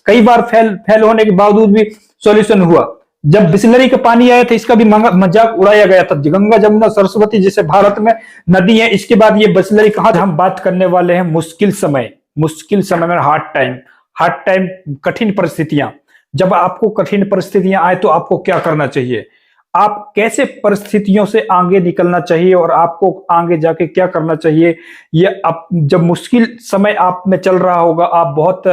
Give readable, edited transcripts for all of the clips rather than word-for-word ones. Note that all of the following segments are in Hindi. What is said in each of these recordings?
कई बार फेल होने के बावजूद भी सॉल्यूशन हुआ। जब बिस्लरी का पानी आया था इसका भी मजाक उड़ाया गया था। गंगा जमुना सरस्वती जैसे भारत में नदी है, इसके बाद ये बिस्लरी कहां। हम बात करने वाले हैं मुश्किल समय में हार्ड टाइम, कठिन परिस्थितियां। जब आपको कठिन परिस्थितियां आए तो आपको क्या करना चाहिए, आप कैसे परिस्थितियों से आगे निकलना चाहिए और आपको आगे जाके क्या करना चाहिए। ये आप जब मुश्किल समय आप में चल रहा होगा, आप बहुत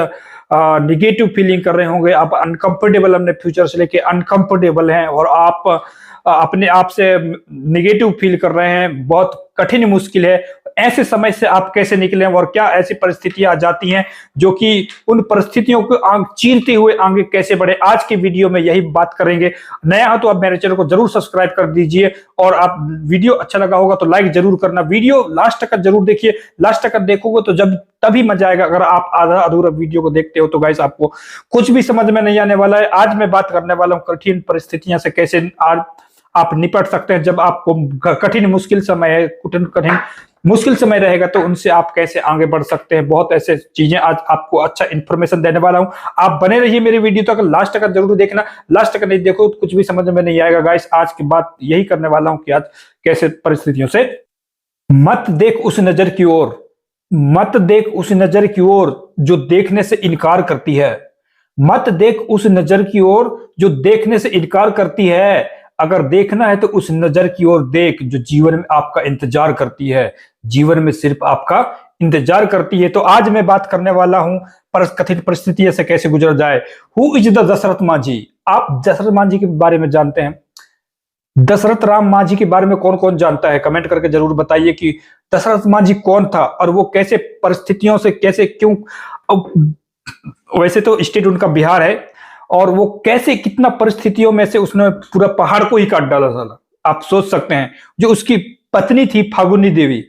निगेटिव फीलिंग कर रहे होंगे, आप अनकंफर्टेबल अपने फ्यूचर से लेके अनकंफर्टेबल हैं और आप अपने आप से निगेटिव फील कर रहे हैं, बहुत कठिन मुश्किल है। ऐसे समय से आप कैसे निकलें और क्या ऐसी परिस्थितियां आ जाती हैं जो कि उन परिस्थितियों को चीरते हुए आगे कैसे बढ़े, आज की वीडियो में यही बात करेंगे। नया हो तो आप मेरे चैनल को जरूर सब्सक्राइब कर दीजिए और आप वीडियो अच्छा लगा होगा तो लाइक जरूर करना। वीडियो लास्ट तक जरूर देखिए, लास्ट तक देखोगे तो जब तभी मजा आएगा। अगर आप आधा अधूरा वीडियो को देखते हो तो गाइस आपको कुछ भी समझ में नहीं आने वाला है। आज मैं बात करने वाला हूं कठिन परिस्थितियां से कैसे आप निपट सकते हैं। जब आपको कठिन मुश्किल समय है, कठिन मुश्किल समय रहेगा तो उनसे आप कैसे आगे बढ़ सकते हैं। बहुत ऐसे चीजें आज आपको अच्छा इंफॉर्मेशन देने वाला हूं। आप बने रहिए मेरी वीडियो तक, लास्ट तक जरूर देखना। लास्ट तक नहीं देखो तो कुछ भी समझ में नहीं आएगा गाइस। आज की बात यही करने वाला हूं कि आज कैसे परिस्थितियों से। मत देख उस नजर की ओर, मत देख उस नजर की ओर जो देखने से इनकार करती है। मत देख उस नजर की ओर जो देखने से इनकार करती है। अगर देखना है तो उस नजर की ओर देख जो जीवन में आपका इंतजार करती है, जीवन में सिर्फ आपका इंतजार करती है। तो आज मैं बात करने वाला हूं कठिन परिस्थितियों से कैसे गुजर जाए। Who is the Dashrath Manjhi. आप दशरथ मांझी के बारे में जानते हैं? दशरथ राम मांझी के बारे में कौन कौन जानता है? कमेंट करके जरूर बताइए कि दशरथ मांझी कौन था और वो कैसे परिस्थितियों से कैसे क्यों। वैसे तो स्टेट उनका बिहार है और वो कैसे कितना परिस्थितियों में से उसने पूरा पहाड़ को ही काट डाला था। आप सोच सकते हैं। जो उसकी पत्नी थी फागुनी देवी,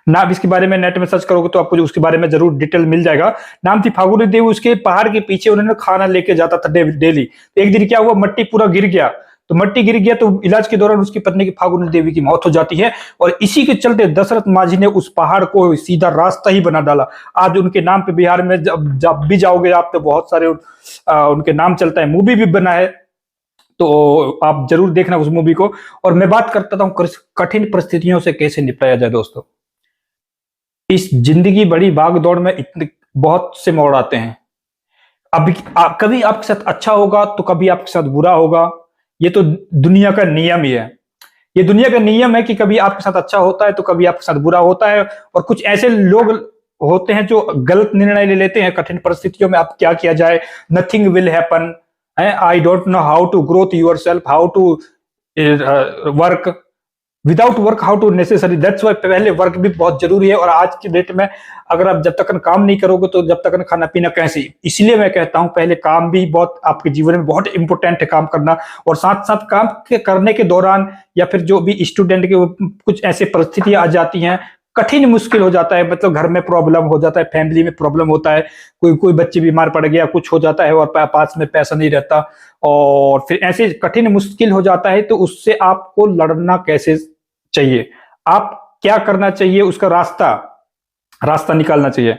नाम इसके बारे में नेट में सर्च करोगे तो आपको उसके बारे में जरूर डिटेल मिल जाएगा। नाम थी फागुनी देवी। उसके पहाड़ के पीछे उन्होंने खाना लेके जाता था डेली। एक दिन क्या हुआ, मट्टी पूरा गिर गया। तो मट्टी गिर गया तो इलाज के दौरान उसकी पत्नी की फागुनी देवी की मौत हो जाती है और इसी के चलते दशरथ मांझी ने उस पहाड़ को सीधा रास्ता ही बना डाला। आज उनके नाम पे बिहार में जब भी जाओगे आप तो बहुत सारे उनके नाम चलता है। मूवी भी बना है तो आप जरूर देखना उस मूवी को। और मैं बात करता हूं कठिन परिस्थितियों से कैसे निपटाया जाए। दोस्तों, इस जिंदगी बड़ी भाग दौड़ में इतने बहुत से मोड़ आते हैं। कभी आपके साथ अच्छा होगा तो कभी आपके साथ बुरा होगा। ये तो दुनिया का नियम ही है। ये दुनिया का नियम है कि कभी आपके साथ अच्छा होता है तो कभी आपके साथ बुरा होता है। और कुछ ऐसे लोग होते हैं जो गलत निर्णय ले लेते हैं कठिन परिस्थितियों में। आप क्या किया जाए, nothing will happen, I don't know how to growth yourself, how to work without work how to necessary. That's why पहले वर्क भी बहुत जरूरी है। और आज की डेट में अगर आप जब तक काम नहीं करोगे तो जब तक खाना पीना कैसे। इसलिए मैं कहता हूं पहले काम भी बहुत आपके जीवन में बहुत इंपॉर्टेंट है, काम करना। और साथ साथ काम के करने के दौरान या फिर जो भी स्टूडेंट के कुछ ऐसी परिस्थितियां आ जाती हैं, कठिन मुश्किल हो जाता है, मतलब घर में प्रॉब्लम हो जाता है, फैमिली में प्रॉब्लम होता है, कोई बच्चे बीमार पड़ गया, कुछ हो जाता है और पास में पैसा नहीं रहता और फिर ऐसे कठिन मुश्किल हो जाता है। तो उससे आपको लड़ना कैसे चाहिए, आप क्या करना चाहिए, उसका रास्ता निकालना चाहिए।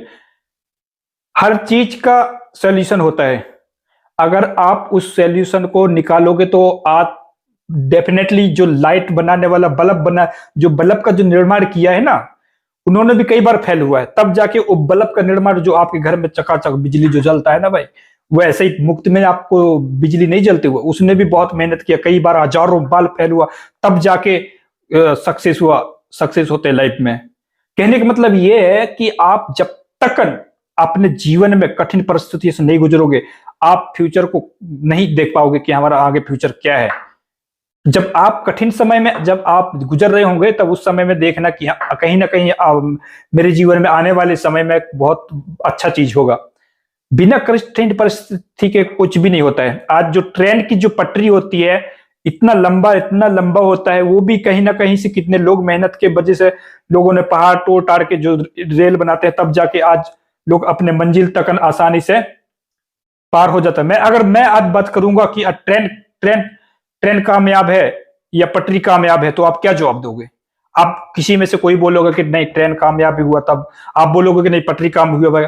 हर चीज का सॉल्यूशन होता है। अगर आप उस सॉल्यूशन को निकालोगे तो आप डेफिनेटली जो लाइट बनाने वाला बल्ब का जो निर्माण किया है ना, उन्होंने भी कई बार फेल हुआ है। तब जाके वो बल्ब का निर्माण जो आपके घर में चकाचक बिजली जो जलता है ना भाई, वो ऐसे ही मुफ्त में आपको बिजली नहीं जलती हुआ। उसने भी बहुत मेहनत किया, कई बार हजारों बार फेल हुआ, तब जाके सक्सेस होते लाइफ में। कहने का मतलब ये है कि आप जब तक अपने जीवन में कठिन परिस्थितियों से नहीं गुजरोगे, आप फ्यूचर को नहीं देख पाओगे कि हमारा आगे फ्यूचर क्या है। जब आप कठिन समय में जब आप गुजर रहे होंगे तब उस समय में देखना कि कहीं ना कहीं मेरे जीवन में आने वाले समय में बहुत अच्छा चीज होगा। बिना कठिन परिस्थिति के कुछ भी नहीं होता है। आज जो ट्रेन की जो पटरी होती है, इतना लंबा होता है, वो भी कहीं ना कहीं से कितने लोग मेहनत के वजह से लोगों ने पहाड़ तोड़ ताड़ के जो रेल बनाते हैं, तब जाके आज लोग अपने मंजिल तक आसानी से पार हो जाता है। अगर मैं आज बात करूंगा कि ट्रेन कामयाब है या पटरी कामयाब है तो आप क्या जवाब दोगे? आप किसी में से कोई बोलोगे कि नहीं ट्रेन कामयाब हुआ, तब आप बोलोगे कि नहीं पटरी काम हुआ।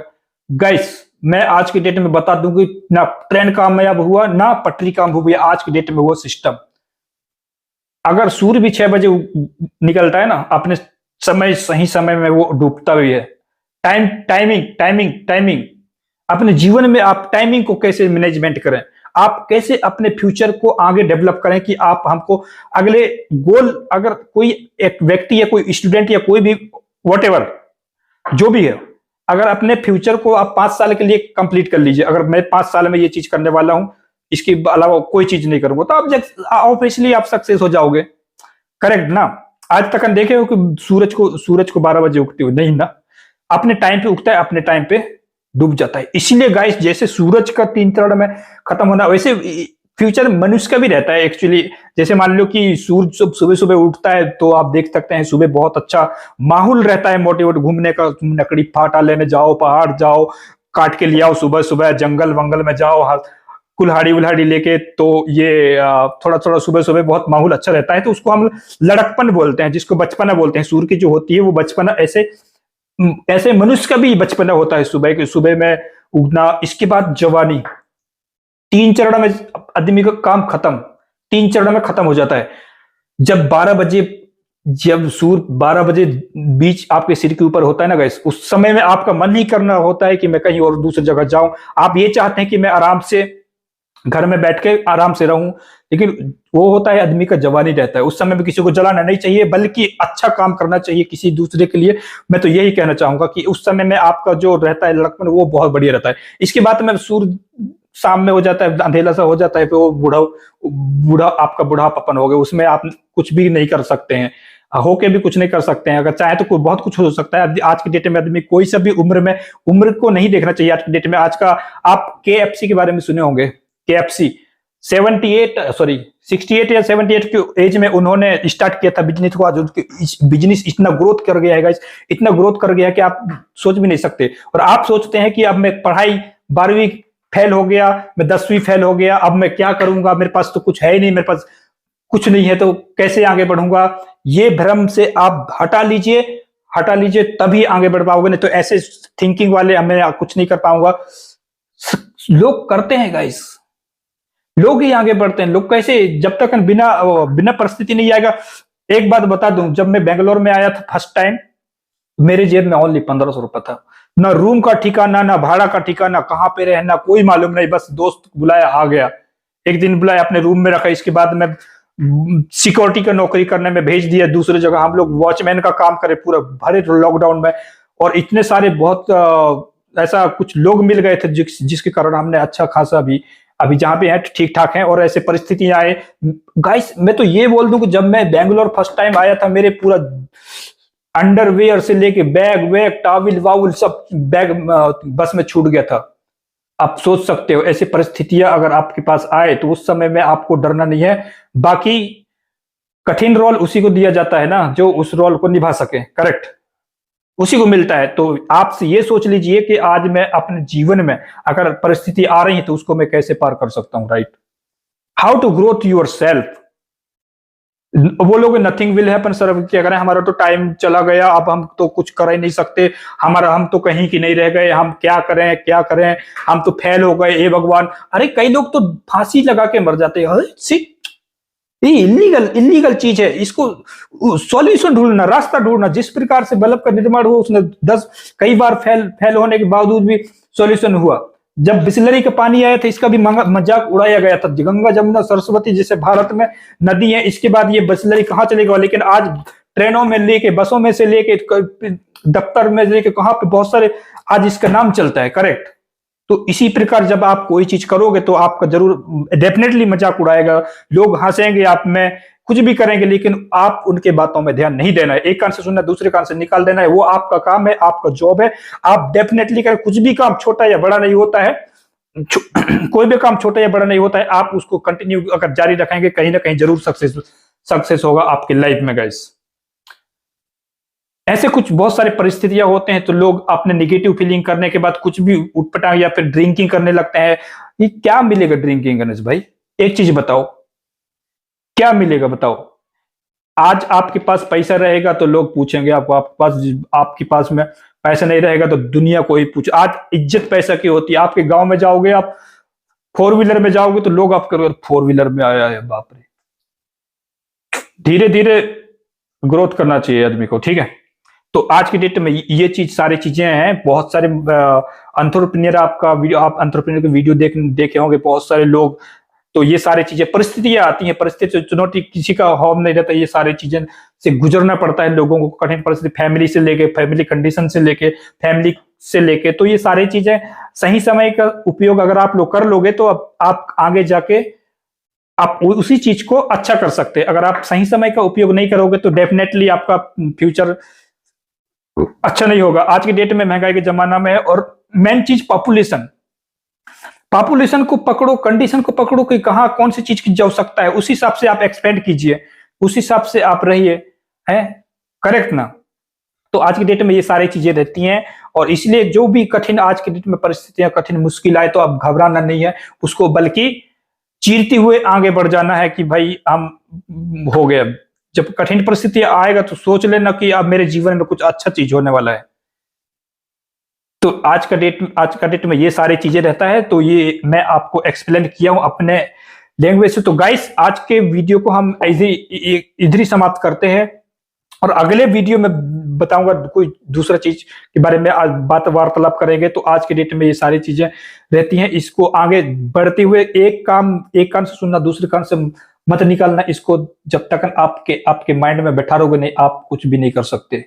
गाइस मैं आज के डेट में बता दूं कि ना ट्रेन कामयाब हुआ ना पटरी कामयाब हुई, आज के डेट में वो सिस्टम। अगर सूर्य भी 6 बजे निकलता है ना अपने समय, सही समय में वो डूबता भी है। Timing timing timing. अपने जीवन में आप टाइमिंग को कैसे मैनेजमेंट करें, आप कैसे अपने फ्यूचर को आगे डेवलप करें कि आप हमको अगले गोल, अगर कोई एक व्यक्ति या कोई स्टूडेंट या कोई भी वॉटेवर जो भी है, अगर अपने फ्यूचर को आप 5 साल के लिए कंप्लीट कर लीजिए, अगर मैं 5 साल में ये चीज करने वाला हूं, इसके अलावा कोई चीज नहीं करूंगा, तो आप ऑब्वियसली आप सक्सेस हो जाओगे। करेक्ट ना? आज तक हम देखे हो कि सूरज को 12 बजे उगते हो नहीं ना, अपने टाइम पे उगता है, अपने टाइम पे डूब जाता है। इसीलिए गाइस, जैसे सूरज का 3 चरण में खत्म होना, वैसे फ्यूचर मनुष्य का भी रहता है एक्चुअली। जैसे मान लो कि सूरज सुबह सुबह उठता है तो आप देख सकते हैं सुबह बहुत अच्छा माहौल रहता है मोटिवेट घूमने का, लकड़ी फाटा लेने जाओ, पहाड़ जाओ, काट के ले आओ, सुबह सुबह जंगल वंगल में जाओ, कुल्हाड़ी उल्हाड़ी लेके, तो ये थोड़ा थोड़ा सुबह सुबह बहुत माहौल अच्छा रहता है, तो उसको हम लड़कपन बोलते हैं, जिसको बचपना बोलते हैं। सूर्य की जो होती है वो बचपना, ऐसे ऐसे मनुष्य का भी बचपना होता है, सुबह के सुबह में उगना। इसके बाद जवानी, 3 चरण में आदमी का काम खत्म, 3 चरण में खत्म हो जाता है। जब 12 बजे, जब सूर्य 12 बजे बीच आपके सिर के ऊपर होता है ना गैस, उस समय में आपका मन ही करना होता है कि मैं कहीं और दूसरी जगह जाऊं। आप ये चाहते हैं कि मैं आराम से घर में बैठ के आराम से रहूं, लेकिन वो होता है आदमी का जवानी रहता है, उस समय में किसी को जलाना नहीं चाहिए, बल्कि अच्छा काम करना चाहिए किसी दूसरे के लिए। मैं तो यही कहना चाहूंगा कि उस समय में आपका जो रहता है लड़कपन, वो बहुत बढ़िया रहता है। इसके बाद में सूर्य शाम में हो जाता है, अंधेला सा हो जाता है, फिर वो बूढ़ा बूढ़ा आपका बुढ़ापन हो गया, उसमें आप कुछ भी नहीं कर सकते हैं, होके भी कुछ नहीं कर सकते हैं। अगर चाहे तो बहुत कुछ हो सकता है। आज की डेट में आदमी कोई सा भी उम्र में, उम्र को नहीं देखना चाहिए आज की डेट में। आज का आप KFC के बारे में सुने होंगे, KFC 68 या 78 की एज में उन्होंने स्टार्ट किया था बिजनेस को। आज बिजनेस इतना ग्रोथ कर गया है, इतना ग्रोथ कर गया कि आप सोच भी नहीं सकते। और आप सोचते हैं कि अब मैं पढ़ाई 12वीं फेल हो गया, मैं 10वीं फेल हो गया, अब मैं क्या करूंगा, मेरे पास तो कुछ है ही नहीं, मेरे पास कुछ नहीं है तो कैसे आगे बढ़ूंगा। ये भ्रम से आप हटा लीजिए, हटा लीजिए, तभी आगे बढ़ पाओगे, नहीं तो ऐसे थिंकिंग वाले मैं कुछ नहीं कर पाऊंगा। लोग करते हैं गाइस, लोग ही आगे बढ़ते हैं। लोग कैसे, जब तक बिना बिना परिस्थिति नहीं आएगा। एक बात बता दूं, जब मैं बेंगलोर में आया था फर्स्ट टाइम, मेरे जेब में ओनली 1500 रुपया था। ना रूम का ठिकाना, ना भाड़ा का ठिकाना, कहां पे रहना कोई मालूम नहीं, बस दोस्त बुलाया आ गया, एक दिन बुलाया अपने रूम में रखा। इसके बाद मैं सिक्योरिटी का नौकरी करने में भेज दिया दूसरी जगह, हम लोग वॉचमैन का काम करे पूरा भरे लॉकडाउन में। और इतने सारे बहुत ऐसा कुछ लोग मिल गए थे जिसके कारण हमने अच्छा खासा भी अभी जहां पे है ठीक ठाक है। और ऐसे परिस्थितियां आए गाइस, मैं तो ये बोल दूं कि जब मैं बैंगलोर फर्स्ट टाइम आया था, मेरे पूरा अंडरवेयर से लेके बैग वैग टाविल वाउल सब बैग बस में छूट गया था। आप सोच सकते हो ऐसी परिस्थितियां अगर आपके पास आए तो उस समय में आपको डरना नहीं है। बाकी कठिन रोल उसी को दिया जाता है ना जो उस रोल को निभा सके, करेक्ट, उसी को मिलता है। तो आपसे ये सोच लीजिए कि आज मैं अपने जीवन में अगर परिस्थिति आ रही है तो उसको मैं कैसे पार कर सकता हूं, right. How to growth yourself. वो लोग नथिंग विल हैपन सर, क्या करें, हमारा तो टाइम चला गया, अब हम तो कुछ कर ही नहीं सकते, हमारा हम तो कहीं की नहीं रह गए, हम क्या करें क्या करें, हम तो फेल हो गए, हे भगवान। अरे कई लोग तो फांसी लगा के मर जाते हैं। ये इलीगल इलीगल चीज है, इसको सॉल्यूशन ढूंढना, रास्ता ढूंढना। जिस प्रकार से बल्ब का निर्माण हुआ उसने 10 कई बार फेल होने के बावजूद भी सॉल्यूशन हुआ। जब बिस्लरी का पानी आया था इसका भी मजाक उड़ाया गया था, गंगा जमुना सरस्वती जैसे भारत में नदी है, इसके बाद ये बिस्लरी कहाँ चलेगा। लेकिन आज ट्रेनों में लेके, बसों में से लेके, दफ्तर में लेके, कहाँ पे बहुत सारे आज इसका नाम चलता है, करेक्ट। तो इसी प्रकार जब आप कोई चीज करोगे तो आपका जरूर डेफिनेटली मजाक उड़ाएगा, लोग हंसेंगे आप में, कुछ भी करेंगे, लेकिन आप उनके बातों में ध्यान नहीं देना है। एक कान से सुनना दूसरे कान से निकाल देना है, वो आपका काम है, आपका जॉब है। आप डेफिनेटली करें, कुछ भी काम छोटा या बड़ा नहीं होता है, कोई भी काम छोटा या बड़ा नहीं होता है। आप उसको कंटिन्यू अगर जारी रखेंगे कहीं ना कहीं जरूर सक्सेस होगा आपकी लाइफ में गाइस। ऐसे कुछ बहुत सारे परिस्थितियां होते हैं तो लोग अपने निगेटिव फीलिंग करने के बाद कुछ भी उठपटांग या फिर ड्रिंकिंग करने लगते हैं। ये क्या मिलेगा ड्रिंकिंग करने से भाई, एक चीज बताओ, क्या मिलेगा बताओ। आज आपके पास पैसा रहेगा तो लोग पूछेंगे आपको, आपके पास में पैसा नहीं रहेगा तो दुनिया कोई पूछ। आज इज्जत पैसा की होती है। आपके गांव में जाओगे, आप 4 व्हीलर में जाओगे तो लोग आपके 4 व्हीलर में आया है, बाप रे। धीरे धीरे ग्रोथ करना चाहिए आदमी को, ठीक है। तो आज की डेट में ये चीज, सारी चीजें हैं। बहुत सारे एंटरप्रेन्योर, आपका वीडियो, आप एंटरप्रेन्योर के वीडियो देखे होंगे बहुत सारे लोग। तो ये सारी चीजें, परिस्थितियां आती हैं, परिस्थिति चुनौती किसी का हौम नहीं रहता। ये सारी चीजें से गुजरना पड़ता है लोगों को, कठिन परिस्थिति, फैमिली से लेके, फैमिली कंडीशन से लेके, फैमिली से लेके। तो ये सारी चीजें, सही समय का उपयोग अगर आप लोग कर लोगे तो आप आगे जाके आप उसी चीज को अच्छा कर सकते हैं। अगर आप सही समय का उपयोग नहीं करोगे तो डेफिनेटली आपका फ्यूचर अच्छा नहीं होगा। आज की डेट में महंगाई के जमाना में, और मेन चीज पॉपुलेशन, पॉपुलेशन को पकड़ो, कंडीशन को पकड़ो कि कहां कौन सी चीज की आवश्यकता है, उस हिसाब से आप एक्सपेंड कीजिए, उस हिसाब से आप रहिए, है करेक्ट ना। तो आज की डेट में ये सारी चीजें रहती हैं, और इसलिए जो भी कठिन आज की डेट में परिस्थितियां, कठिन मुश्किल आए तो अब घबराना नहीं है उसको, बल्कि चीरते हुए आगे बढ़ जाना है कि भाई हम हो गए। जब कठिन परिस्थिति आएगा तो सोच लेना कि अब मेरे जीवन में कुछ अच्छा चीज होने वाला है। तो आज का डेट में ये सारी चीजें रहता है। तो ये मैं आपको एक्सप्लेन किया हूं अपने लैंग्वेज से। तो गाइस, आज के वीडियो को हम इधर ही समाप्त करते हैं, और अगले वीडियो में बताऊंगा कोई दूसरा चीज के बारे में आज वार्तालाप करेंगे। तो आज के डेट में ये सारी चीजें रहती हैं। इसको आगे बढ़ते हुए एक कान से सुनना, दूसरे कान से मत निकालना। इसको जब तक आपके माइंड में बैठा रहोगे नहीं, आप कुछ भी नहीं कर सकते।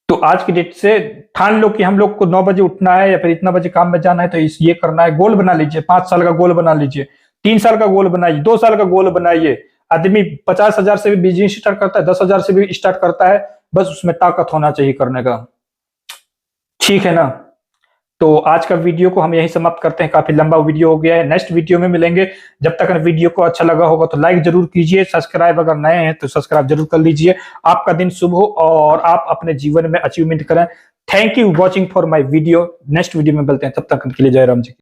तो आज की डेट से ठान लो कि हम लोग को 9 बजे उठना है या फिर इतना बजे काम में जाना है, तो ये करना है। गोल बना लीजिए, 5 साल का गोल बना लीजिए, 3 साल का गोल बनाइए, 2 साल का गोल बनाइए। आदमी 50,000 से भी बिजनेस स्टार्ट करता है, 10,000 से भी स्टार्ट करता है, बस उसमें ताकत होना चाहिए करने का, ठीक है ना। तो आज का वीडियो को हम यही समाप्त करते हैं। काफी लंबा वीडियो हो गया है, नेक्स्ट वीडियो में मिलेंगे। जब तक वीडियो को अच्छा लगा होगा तो लाइक जरूर कीजिए, सब्सक्राइब अगर नए हैं तो सब्सक्राइब जरूर कर लीजिए। आपका दिन शुभ हो और आप अपने जीवन में अचीवमेंट करें। Thank you watching for my video. Next video में मिलते हैं, तब तक के लिए जय राम जी।